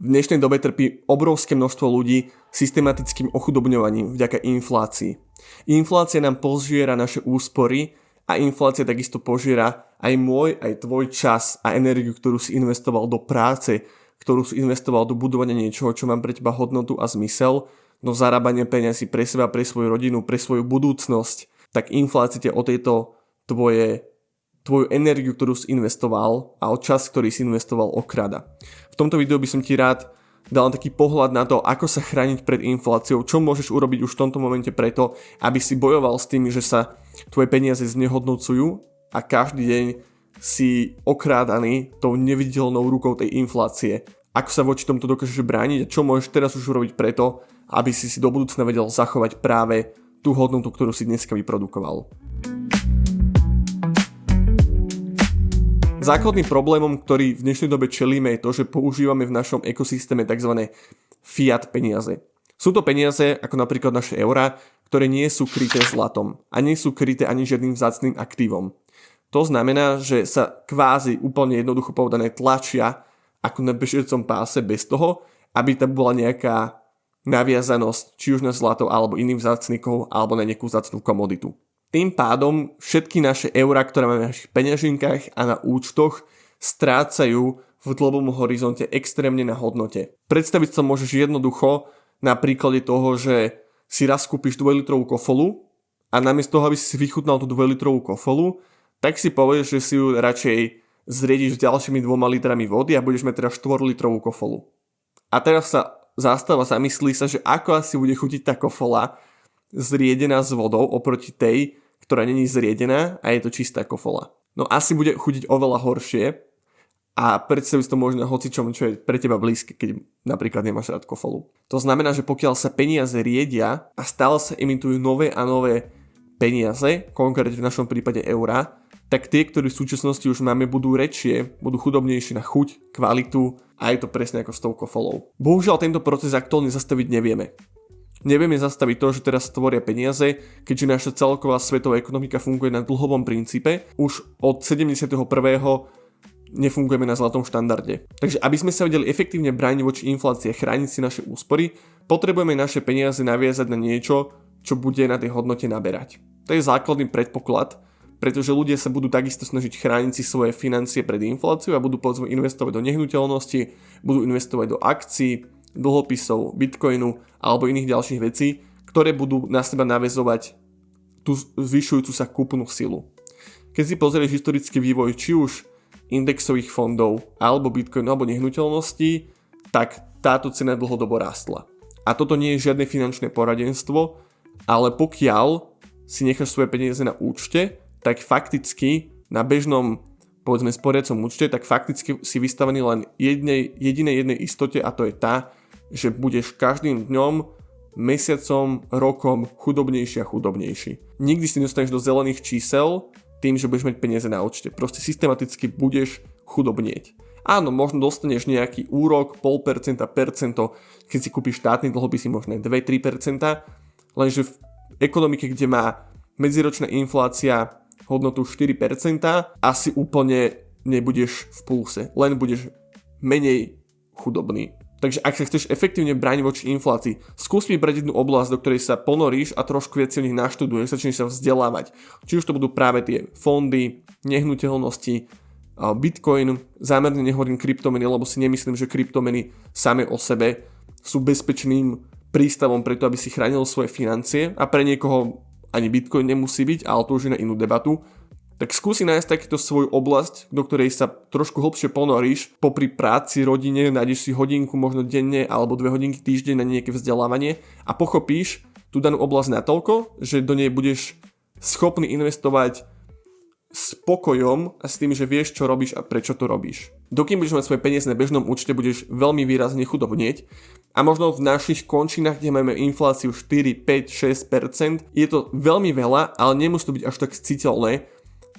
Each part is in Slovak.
V dnešnej dobe trpí obrovské množstvo ľudí systematickým ochudobňovaním vďaka inflácii. Inflácia nám požiera naše úspory a inflácia takisto požiera aj môj, aj tvoj čas a energiu, ktorú si investoval do práce, ktorú si investoval do budovania niečoho, čo má pre teba hodnotu a zmysel, do zarábania peniazy pre seba, pre svoju rodinu, pre svoju budúcnosť. Tak inflácia ťa o tvoju energiu, ktorú si investoval a o čas, ktorý si investoval, okrada. V tomto videu by som ti rád dal taký pohľad na to, ako sa chrániť pred infláciou, čo môžeš urobiť už v tomto momente preto, aby si bojoval s tým, že sa tvoje peniaze znehodnocujú a každý deň si okrádaný tou neviditeľnou rukou tej inflácie. Ako sa voči tomto dokážeš brániť a čo môžeš teraz už urobiť preto, aby si do budúcna vedel zachovať práve tú hodnotu, ktorú si dneska vyprodukoval. Základným problémom, ktorý v dnešnej dobe čelíme, je to, že používame v našom ekosystéme tzv. Fiat peniaze. Sú to peniaze, ako napríklad naše eurá, ktoré nie sú kryté zlatom a nie sú kryté ani žiadnym vzácnym aktívom. To znamená, že sa kvázi úplne jednoducho povedané tlačia ako na bežiacom páse bez toho, aby tam bola nejaká naviazanosť či už na zlato alebo iným vzácny kov alebo na nejakú vzácnu komoditu. Tým pádom všetky naše eurá, ktoré máme v našich peňaženkách a na účtoch, strácajú v dlhom horizonte extrémne na hodnote. Predstaviť sa môžeš jednoducho na príklade toho, že si raz kúpiš 2-litrovú kofolu a namiesto toho, aby si vychutnal tú 2-litrovú kofolu, tak si povieš, že si ju radšej zriediš s ďalšími 2 litrami vody a budeš mať teda 4-litrovú kofolu. A teraz sa zastáva, zamyslí sa, že ako asi bude chutiť tá kofola zriedená s vodou oproti tej, ktorá není zriedená a je to čistá kofola. No asi bude chutiť oveľa horšie a predstaviť to možno hocičom, čo je pre teba blízke, keď napríklad nemáš rád kofolu. To znamená, že pokiaľ sa peniaze riedia a stále sa emitujú nové a nové peniaze, konkrétne v našom prípade eurá, tak tie, ktoré v súčasnosti už máme, budú väčšie, budú chudobnejšie na chuť, kvalitu a je to presne ako s tou kofolou. Bohužiaľ tento proces aktuálne zastaviť nevieme. Nevieme zastaviť to, že teraz tvoria peniaze, keďže naša celková svetová ekonomika funguje na dlhovom princípe. Už od 71. nefungujeme na zlatom štandarde. Takže aby sme sa vedeli efektívne brániť voči inflácii a chrániť si naše úspory, potrebujeme naše peniaze naviazať na niečo, čo bude na tej hodnote naberať. To je základný predpoklad, pretože ľudia sa budú takisto snažiť chrániť si svoje financie pred infláciou a budú povedzme investovať do nehnuteľnosti, budú investovať do akcií, dlhopisov, bitcoinu alebo iných ďalších vecí, ktoré budú na seba naväzovať tú zvyšujúcu sa kúpnu silu. Keď si pozrieš historický vývoj či už indexových fondov alebo bitcoinu alebo nehnuteľností, tak táto cena dlhodobo rástla. A toto nie je žiadne finančné poradenstvo, ale pokiaľ si necháš svoje peniaze na účte, tak fakticky na bežnom povedzme sporiacom účte, tak fakticky si vystavený len jednej istote a to je tá, že budeš každým dňom, mesiacom, rokom chudobnejší a chudobnejší. Nikdy si nedostaneš do zelených čísel tým, že budeš mať peniaze na účte. Proste systematicky budeš chudobnieť. Áno, možno dostaneš nejaký úrok, 0,5%, percento, keď si kúpiš štátny dlhopisy, možno 2-3%, lenže v ekonomike, kde má medziročná inflácia hodnotu 4%, asi úplne nebudeš v pluse, len budeš menej chudobný. Takže ak sa chceš efektívne brániť voči inflácii, skús vybrať jednu oblasť, do ktorej sa ponoríš a trošku viac o nich naštuduješ, začneš sa vzdelávať. Či už to budú práve tie fondy, nehnuteľnosti, bitcoin, zámerne nehovorím kryptomeny, lebo si nemyslím, že kryptomeny same o sebe sú bezpečným prístavom preto, aby si chránil svoje financie a pre niekoho ani bitcoin nemusí byť, ale to už je na inú debatu. Tak skúsi nájsť takýto svoju oblasť, do ktorej sa trošku hlbšie ponoríš, popri práci, rodine, nájdeš si hodinku možno denne alebo 2 hodinky týždeň na nejaké vzdelávanie a pochopíš tú danú oblasť natoľko, že do nej budeš schopný investovať s pokojom a s tým, že vieš, čo robíš a prečo to robíš. Dokým budeš mať svoje peniaze na bežnom účte, budeš veľmi výrazne chudobnieť a možno v našich končinách, kde máme infláciu 4, 5, 6%, je to veľmi veľa, ale nemusí to byť až tak citeľné,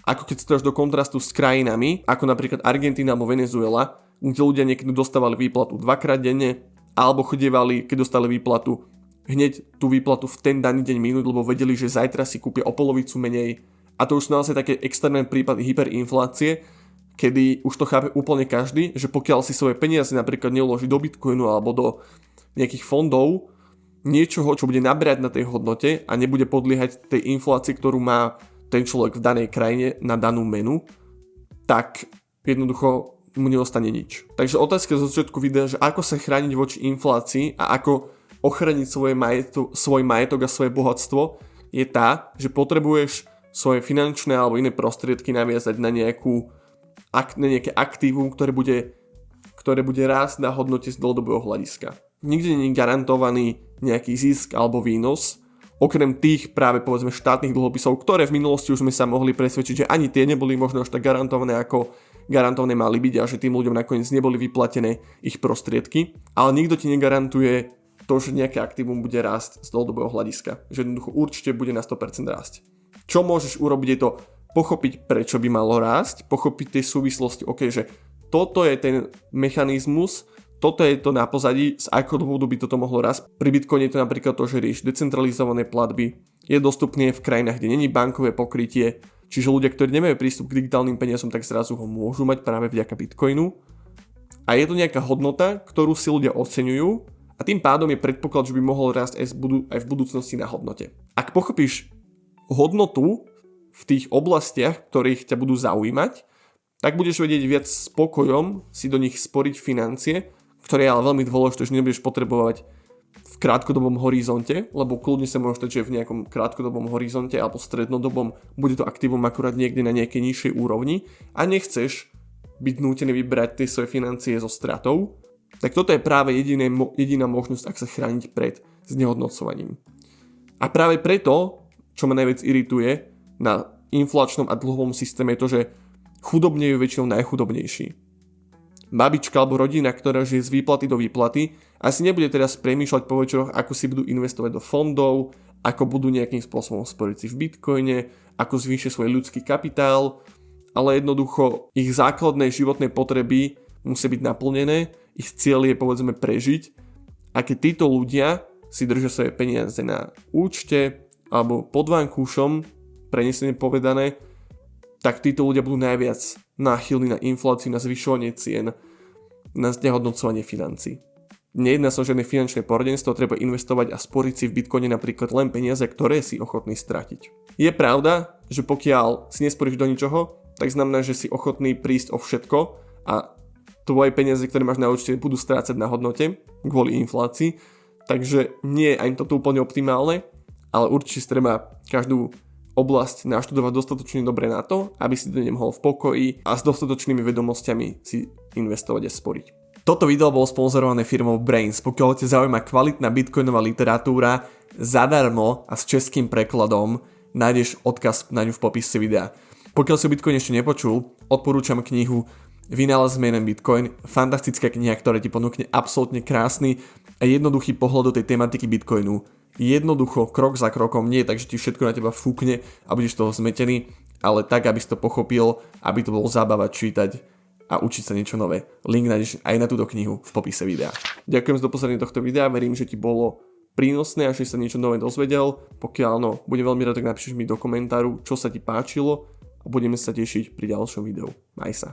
ako keď stojíš do kontrastu s krajinami, ako napríklad Argentína alebo Venezuela, kde ľudia niekedy dostávali výplatu 2-krát denne, alebo chodievali, keď dostali výplatu, hneď tú výplatu v ten daný deň minúť, lebo vedeli, že zajtra si kúpia o polovicu menej. A to už sú naozaj také externé prípady hyperinflácie, kedy už to chápe úplne každý, že pokiaľ si svoje peniaze napríklad neuloží do Bitcoinu alebo do nejakých fondov, niečoho, čo bude naberať na tej hodnote a nebude podliehať tej inflácii, ktorú má ten človek v danej krajine na danú menu, tak jednoducho mu neostane nič. Takže otázka zo začiatku videa, že ako sa chrániť voči inflácii a ako ochrániť svoj majetok a svoje bohatstvo, je tá, že potrebuješ svoje finančné alebo iné prostriedky naviazať na nejaké aktívum, ktoré bude rásť na hodnote z dlhodobého hľadiska. Nikde nie je garantovaný nejaký zisk alebo výnos, okrem tých práve povedzme štátnych dlhopisov, ktoré v minulosti už sme sa mohli presvedčiť, že ani tie neboli možno až tak garantované, ako garantované mali byť a že tým ľuďom nakoniec neboli vyplatené ich prostriedky. Ale nikto ti negarantuje to, že nejaké aktívum bude rásť z dlhodobého hľadiska. Že jednoducho určite bude na 100% rásť. Čo môžeš urobiť je to pochopiť, prečo by malo rásť, pochopiť tie súvislosti, že toto je ten mechanizmus, toto je to na pozadí, z akého dôvodu by toto mohlo rásť. Pri Bitcoine je to napríklad to, že rieš decentralizované platby, je dostupné v krajinách, kde není bankové pokrytie, čiže ľudia, ktorí nemajú prístup k digitálnym peniazom, tak zrazu ho môžu mať práve vďaka Bitcoinu. A je to nejaká hodnota, ktorú si ľudia oceňujú a tým pádom je predpoklad, že by mohol rásť aj v budúcnosti na hodnote. Ak pochopíš hodnotu v tých oblastiach, ktorých ťa budú zaujímať, tak budeš vedieť viac spokojom si do nich sporiť financie, ktoré je ale veľmi dôležité, že nebudeš potrebovať v krátkodobom horizonte, lebo kľudne sa môže stať, že v nejakom krátkodobom horizonte alebo strednodobom bude to aktívum akurát niekde na nejakej nižšej úrovni a nechceš byť nútený vybrať tie svoje financie so stratou, tak toto je práve jediná možnosť, ak sa chrániť pred znehodnocovaním. A práve preto, čo ma najviac irituje na inflačnom a dlhovom systéme, je to, že chudobne je väčšinou najchudobnejší. Babička alebo rodina, ktorá žije z výplaty do výplaty, asi nebude teraz premýšľať po večeroch, ako si budú investovať do fondov, ako budú nejakým spôsobom sporiť si v Bitcoine, ako zvýšia svoj ľudský kapitál, ale jednoducho ich základné životné potreby musia byť naplnené, ich cieľ je povedzme prežiť a keď títo ľudia si držia svoje peniaze na účte alebo pod vankúšom, prenesene povedané, tak títo ľudia budú najviac náchylní na infláciu, na zvyšovanie cien, na znehodnocovanie financií. Nejedná sa o žiadne finančné poradenstvo, treba investovať a sporiť si v Bitcoine napríklad len peniaze, ktoré si ochotný stratiť. Je pravda, že pokiaľ si nesporíš do ničoho, tak znamená, že si ochotný prísť o všetko a tvoje peniaze, ktoré máš na účte, budú strácať na hodnote kvôli inflácii, takže nie je ani toto úplne optimálne, ale určite treba každú oblasť naštudovať dostatočne dobre na to, aby si do nej mohol v pokoji a s dostatočnými vedomosťami si investovať a sporiť. Toto video bolo sponzorované firmou Brains. Pokiaľ ťa zaujíma kvalitná bitcoinová literatúra zadarmo a s českým prekladom, nájdeš odkaz na ňu v popise videa. Pokiaľ si o Bitcoin ešte nepočul, odporúčam knihu Vynález menom Bitcoin, fantastická kniha, ktorá ti ponúkne absolútne krásny a jednoduchý pohľad do tej tematiky Bitcoinu. Jednoducho, krok za krokom, nie je tak, že ti všetko na teba fúkne a budeš toho zmetený, ale tak, aby si to pochopil, aby to bolo zábava čítať a učiť sa niečo nové. Link nájdeš aj na túto knihu v popise videa. Ďakujem za dopozornenie tohto videa, verím, že ti bolo prínosné a že sa niečo nové dozvedel. Pokiaľ áno, budem veľmi rád, tak napíšeš mi do komentáru, čo sa ti páčilo a budeme sa tešiť pri ďalšom videu. Maj sa.